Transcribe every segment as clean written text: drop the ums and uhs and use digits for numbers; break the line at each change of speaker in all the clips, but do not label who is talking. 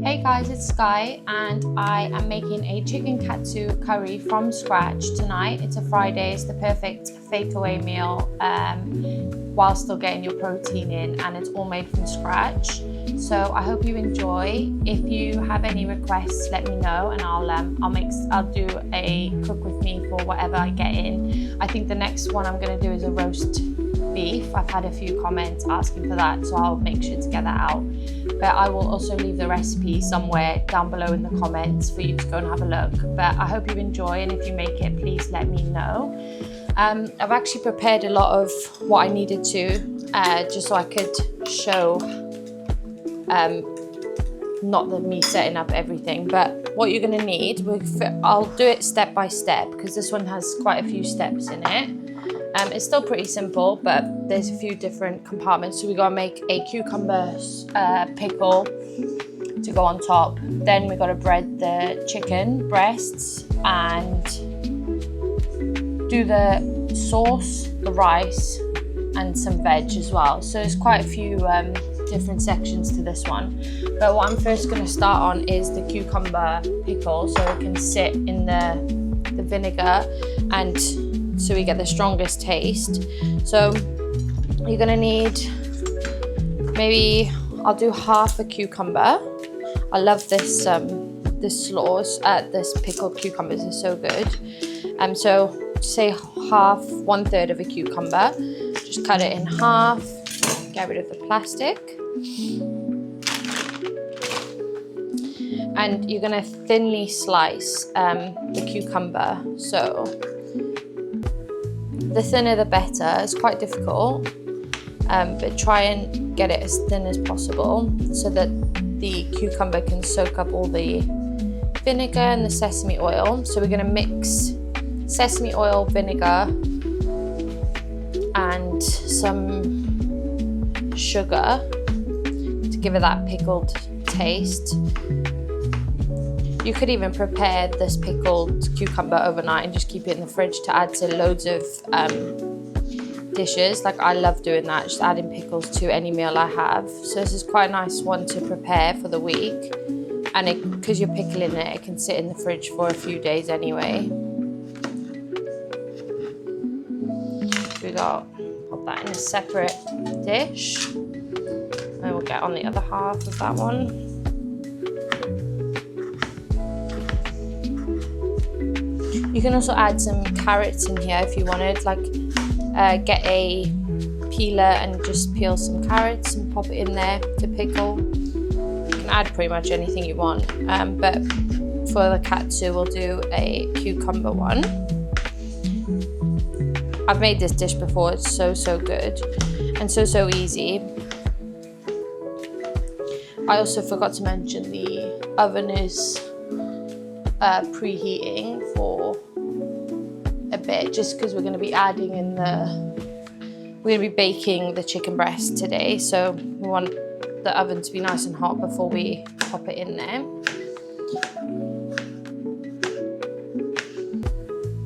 Hey guys, it's Sky and I am making a chicken katsu curry from scratch tonight. It's a Friday, it's the perfect takeaway meal while still getting your protein in, and it's all made from scratch. So I hope you enjoy. If you have any requests, let me know and I'll do a cook with me for whatever I get in. I think the next one I'm going to do is a roast beef. I've had a few comments asking for that, so I'll make sure to get that out. But I will also leave the recipe somewhere down below in the comments for you to go and have a look. But I hope you enjoy, and if you make it, please let me know. I've actually prepared a lot of what I needed to, just so I could show, not me setting up everything, but what you're gonna need, I'll do it step by step because this one has quite a few steps in it. It's still pretty simple, but there's a few different compartments. So we gotta make a cucumber pickle to go on top. Then we gotta bread the chicken breasts and do the sauce, the rice, and some veg as well. So there's quite a few different sections to this one. But what I'm first gonna start on is the cucumber pickle, so it can sit in the vinegar and so we get the strongest taste. So you're gonna need, maybe I'll do half a cucumber. I love this sauce, this pickled cucumbers are so good. So say half, 1/3 of a cucumber. Just cut it in half, get rid of the plastic. And you're gonna thinly slice the cucumber. So the thinner the better. It's quite difficult, but try and get it as thin as possible so that the cucumber can soak up all the vinegar and the sesame oil. So we're going to mix sesame oil, vinegar, and some sugar to give it that pickled taste. You could even prepare this pickled cucumber overnight and just keep it in the fridge to add to loads of dishes. Like I love doing that, just adding pickles to any meal I have. So this is quite a nice one to prepare for the week. And because you're pickling it, it can sit in the fridge for a few days anyway. So we got, put that in a separate dish. And we'll get on the other half of that one. You can also add some carrots in here if you wanted, like get a peeler and just peel some carrots and pop it in there to pickle. You can add pretty much anything you want, but for the katsu we'll do a cucumber one. I've made this dish before, it's so good and so easy. I also forgot to mention the oven is preheating for a bit, just because we're going to be adding in we're going to be baking the chicken breast today, so we want the oven to be nice and hot before we pop it in there.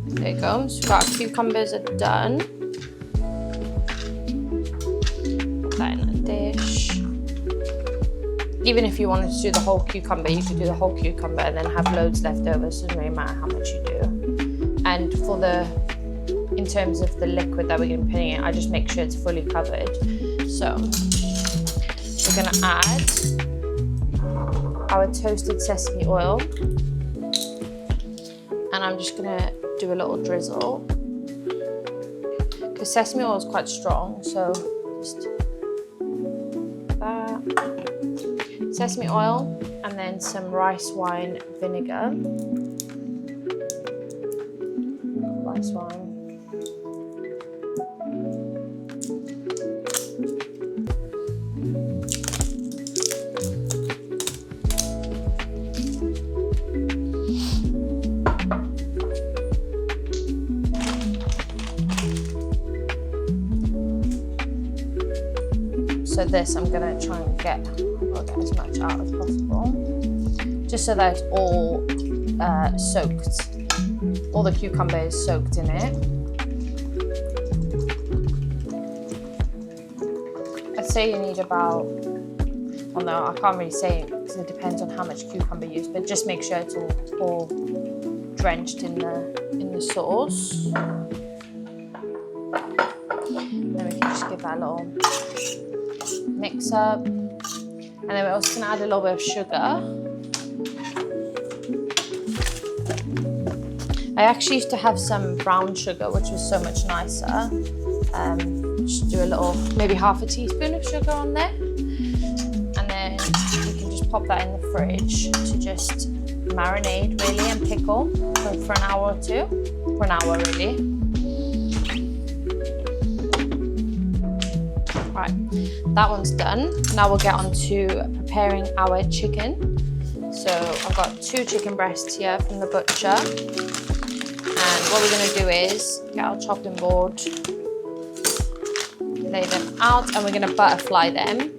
There you go, so our cucumbers are done. Put that in a dish. Even if you wanted to do the whole cucumber, you could do the whole cucumber and then have loads left over, so it doesn't really matter how much you do. And in terms of the liquid that we're going to be putting in, I just make sure it's fully covered. So we're going to add our toasted sesame oil. And I'm just going to do a little drizzle. Because sesame oil is quite strong, so just that. Sesame oil, and then some rice wine vinegar. Rice wine. So this I'm gonna try and get as much out as possible, just so that it's all soaked. All the cucumber is soaked in it. I'd say you need about, well no, I can't really say because it depends on how much cucumber you use, but just make sure it's all drenched in the sauce. Then we can just give that a little mix up. And then we're also gonna add a little bit of sugar. I actually used to have some brown sugar, which was so much nicer. Just do a little, maybe half a teaspoon of sugar on there. And then you can just pop that in the fridge to just marinate really and pickle for an hour or two. For an hour really. Right, that one's done. Now we'll get on to preparing our chicken. So I've got 2 chicken breasts here from the butcher. And what we're going to do is get our chopping board, lay them out, and we're going to butterfly them.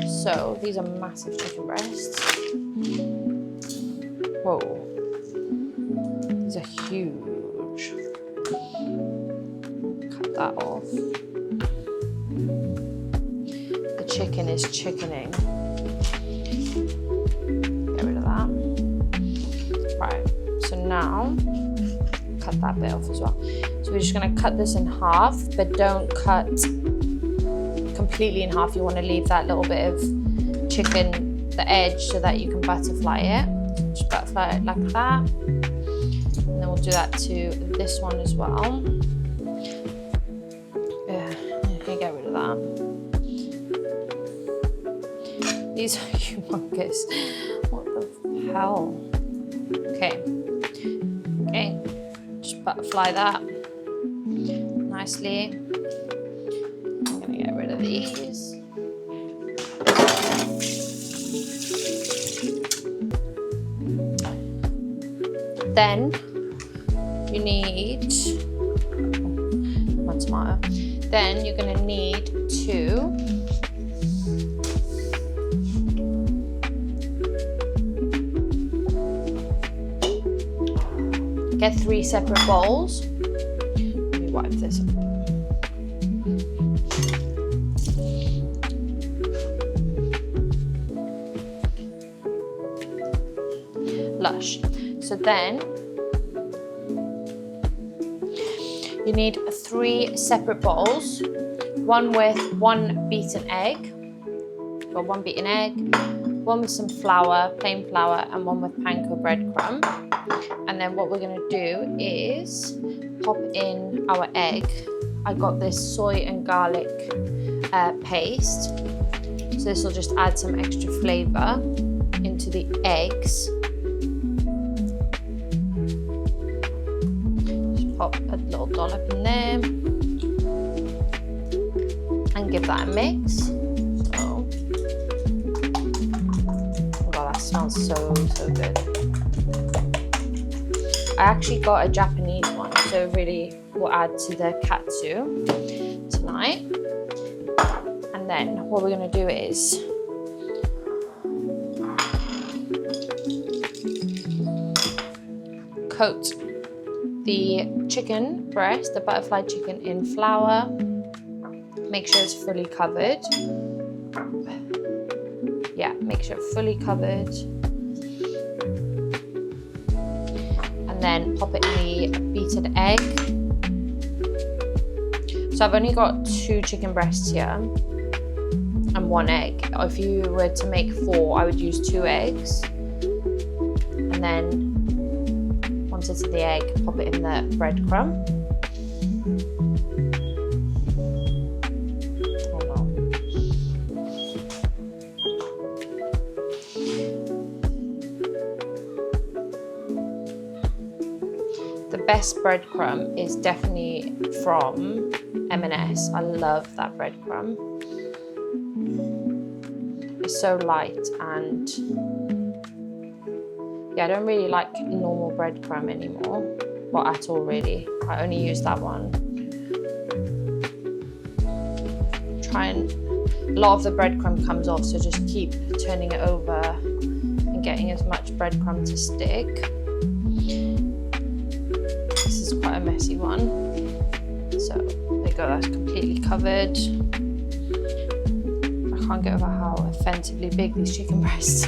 So these are massive chicken breasts. Whoa, these are huge. Cut that off. The chicken is chickening. Get rid of that. Right, so now cut that bit off as well. So we're just going to cut this in half, but don't cut completely in half. You want to leave that little bit of chicken, the edge, so that you can butterfly it. Just butterfly it like that. And then we'll do that to this one as well. Yeah, you can get rid of that. These are humongous. What the hell? Okay. Okay. Butterfly that nicely. I'm going to get rid of these. Then you need one tomato. Then you're going to need to get 3 separate bowls. Let me wipe this up. Lush. So then you need 3 separate bowls. One with 1 beaten egg. Got 1 beaten egg. 1 with some flour, plain flour, and 1 with panko breadcrumb. And then what we're going to do is pop in our egg. I got this soy and garlic paste. So this will just add some extra flavour into the eggs. Just pop a little dollop in there. And give that a mix. So, oh God, that smells so good. I actually got a Japanese one, so really will add to the katsu tonight. And then what we're going to do is coat the chicken breast, the butterfly chicken, in flour. Make sure it's fully covered. Yeah, make sure it's fully covered. And then pop it in the beaten egg. So I've only got 2 chicken breasts here and 1 egg. If you were to make 4, I would use 2 eggs. And then once it's in the egg, pop it in the breadcrumb. The best breadcrumb is definitely from M&S. I love that breadcrumb. It's so light, and yeah, I don't really like normal breadcrumb anymore, well, at all really. I only use that one. A lot of the breadcrumb comes off, so just keep turning it over and getting as much breadcrumb to stick. Quite a messy one. So there you go, that's completely covered. I can't get over how offensively big, these chicken breasts.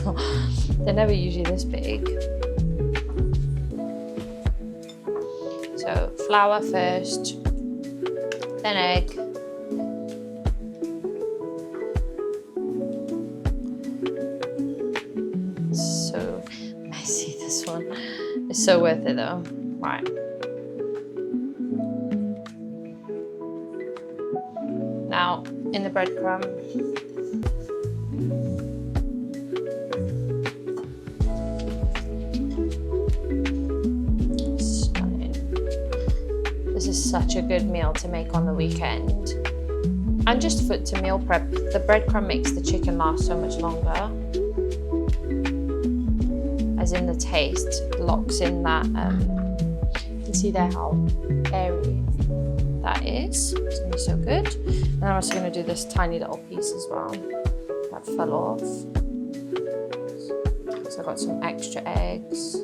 They're never usually this big. So flour first, then egg, so messy this one. It's so worth it though. Right. Now in the breadcrumb, this is such a good meal to make on the weekend. And just food to meal prep, the breadcrumb makes the chicken last so much longer. As in the taste locks in that, you can see there how airy that is. It's gonna be so good. And I'm also gonna do this tiny little piece as well that fell off. So I got some extra eggs.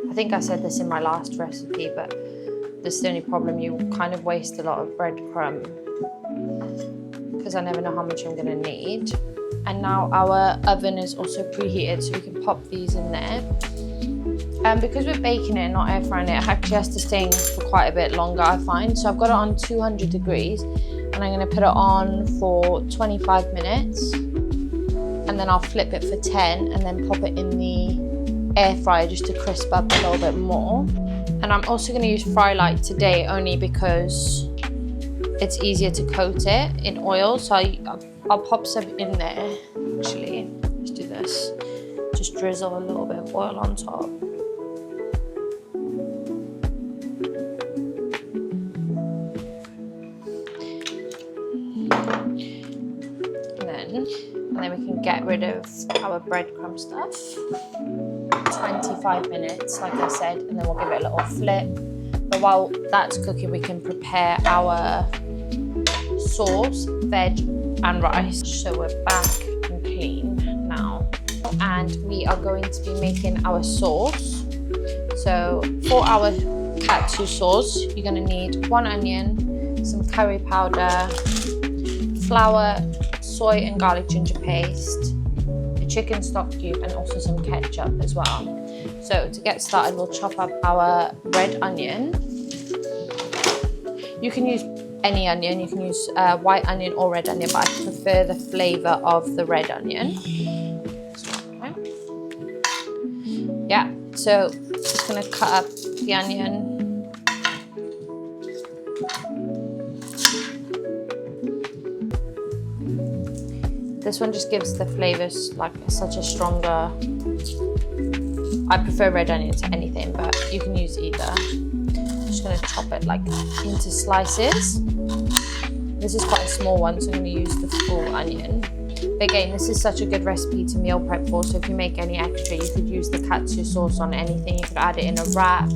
I think I said this in my last recipe, but this is the only problem, you kind of waste a lot of breadcrumb because I never know how much I'm gonna need. And now our oven is also preheated, so we can pop these in there. And because we're baking it and not air frying it, it actually has to stay in for quite a bit longer, I find. So I've got it on 200 degrees and I'm gonna put it on for 25 minutes. And then I'll flip it for 10 and then pop it in the air fryer just to crisp up a little bit more. And I'm also going to use Fry Light today only because it's easier to coat it in oil. So I'll pop some in there. Actually, let's do this. Just drizzle a little bit of oil on top. And then we can get rid of our breadcrumb stuff. 25 minutes, like I said, and then we'll give it a little flip. But while that's cooking, we can prepare our sauce, veg, and rice. So we're back and clean now. And we are going to be making our sauce. So for our katsu sauce, you're gonna need 1 onion, some curry powder, flour, soy and garlic ginger paste, a chicken stock cube, and also some ketchup as well. So to get started, we'll chop up our red onion. You can use any onion, you can use white onion or red onion, but I prefer the flavour of the red onion. Yeah, so just gonna cut up the onion. This one just gives the flavours like such a stronger, I prefer red onion to anything, but you can use either. I'm just gonna chop it like into slices. This is quite a small one, so I'm gonna use the full onion. But again, this is such a good recipe to meal prep for, so if you make any extra, you could use the katsu sauce on anything. You could add it in a wrap,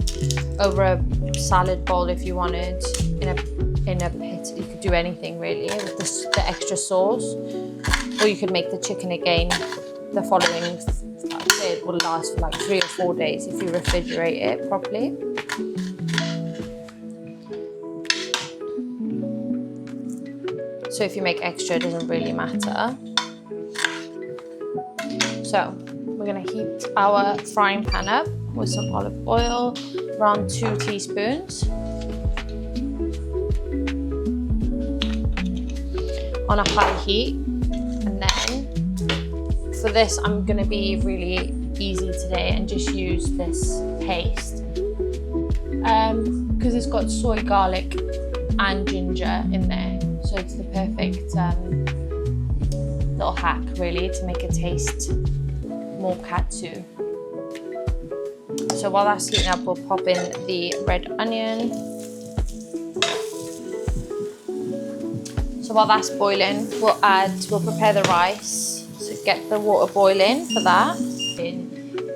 over a salad bowl if you wanted, in a pit. You could do anything really with the extra sauce. Or you could make the chicken again the following, it will last for like 3 or 4 days if you refrigerate it properly. So if you make extra, it doesn't really matter. So we're gonna heat our frying pan up with some olive oil, around 2 teaspoons. On a high heat. And then for this, I'm gonna be really easy today and just use this paste because it's got soy, garlic and ginger in there. So it's the perfect little hack really to make it taste more katsu. So while that's heating up, we'll pop in the red onion. So while that's boiling, we'll prepare the rice. So get the water boiling for that. In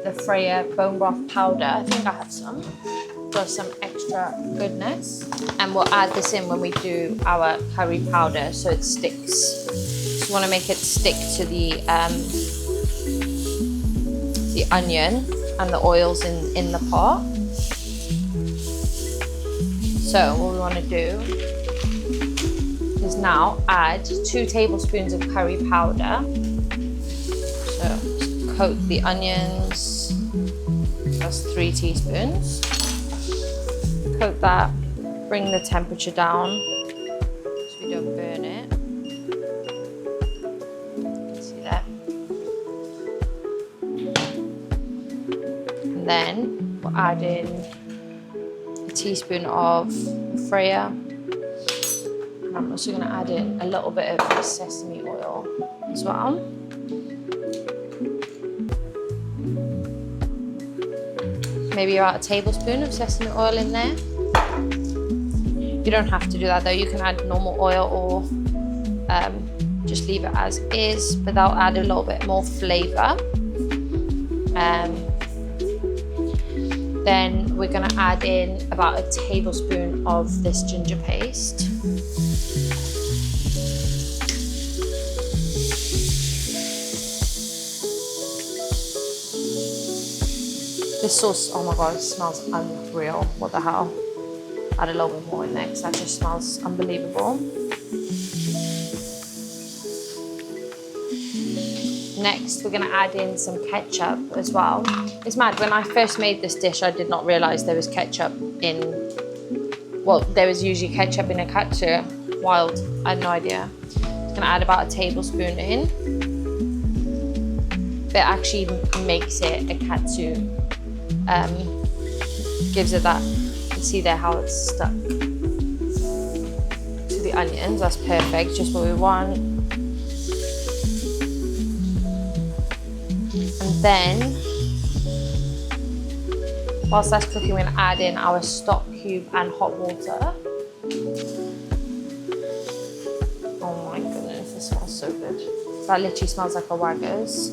the Freya bone broth powder, I think I have some, for some extra goodness. And we'll add this in when we do our curry powder so it sticks. So you want to make it stick to the onion and the oils in the pot. So what we want to do is now add 2 tablespoons of curry powder. So coat the onions, that's 3 teaspoons. Coat that, bring the temperature down so we don't burn it. You can see that. And then we'll add in a teaspoon of Freya. And I'm also going to add in a little bit of sesame oil as well. Maybe about a tablespoon of sesame oil in there. You don't have to do that though. You can add normal oil or just leave it as is, but that'll add a little bit more flavour. Then we're going to add in about a tablespoon of this ginger paste. This sauce, oh my god, it smells unreal. What the hell? Add a little bit more in there because that just smells unbelievable. Next, we're going to add in some ketchup as well. It's mad, when I first made this dish, I did not realise there was ketchup in, well, there was usually ketchup in a katsu. Wild, I had no idea. I'm going to add about a tablespoon in. But it actually makes it a katsu. Gives it that, you can see there how it's stuck to the onions. That's perfect, just what we want. And then, whilst that's cooking, we're gonna add in our stock cube and hot water. Oh my goodness, this smells so good. That literally smells like a Wagga's.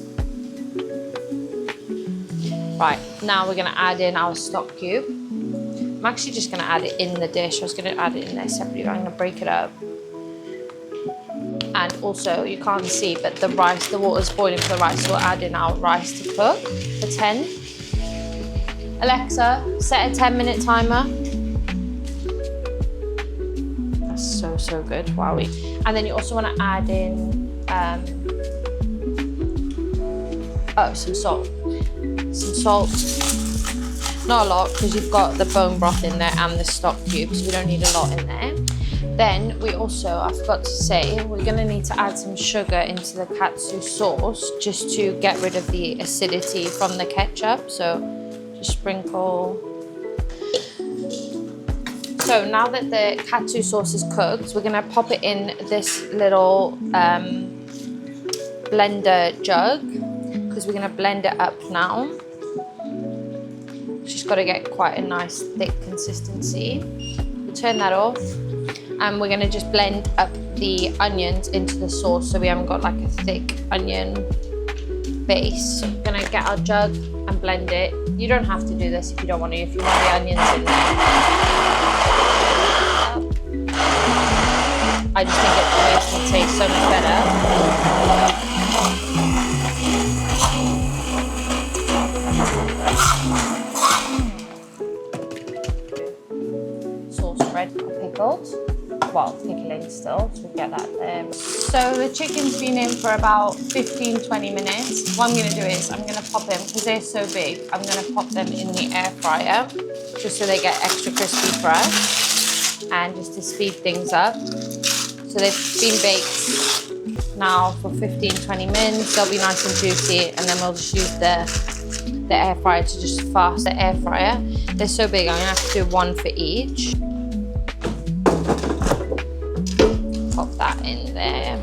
Right, now we're gonna add in our stock cube. I'm actually just gonna add it in the dish. I was gonna add it in there separately, but I'm gonna break it up. And also, you can't see, but the rice, the water's boiling for the rice, so we'll add in our rice to cook for 10. Alexa, set a 10-minute timer. That's so, so good, wowie. And then you also wanna add in, some salt. Some salt, not a lot because you've got the bone broth in there and the stock cubes, so we don't need a lot in there. Then we also, I forgot to say, we're going to need to add some sugar into the katsu sauce just to get rid of the acidity from the ketchup, so just sprinkle. So now that the katsu sauce is cooked, we're going to pop it in this little blender jug because we're going to blend it up now. She's got to get quite a nice thick consistency. We'll turn that off and we're going to just blend up the onions into the sauce so we haven't got like a thick onion base. So we're going to get our jug and blend it. You don't have to do this if you don't want to, if you want the onions in there. I just think it makes it taste so much better. Pickled, well, pickling still, so we get that there. So the chicken's been in for about 15-20 minutes. What I'm going to do is I'm going to pop them, because they're so big, I'm going to pop them in the air fryer just so they get extra crispy for us and just to speed things up. So they've been baked now for 15-20 minutes. They'll be nice and juicy, and then we'll just use the air fryer to just fast the air fryer. They're so big, I'm going to have to do one for each. Pop that in there.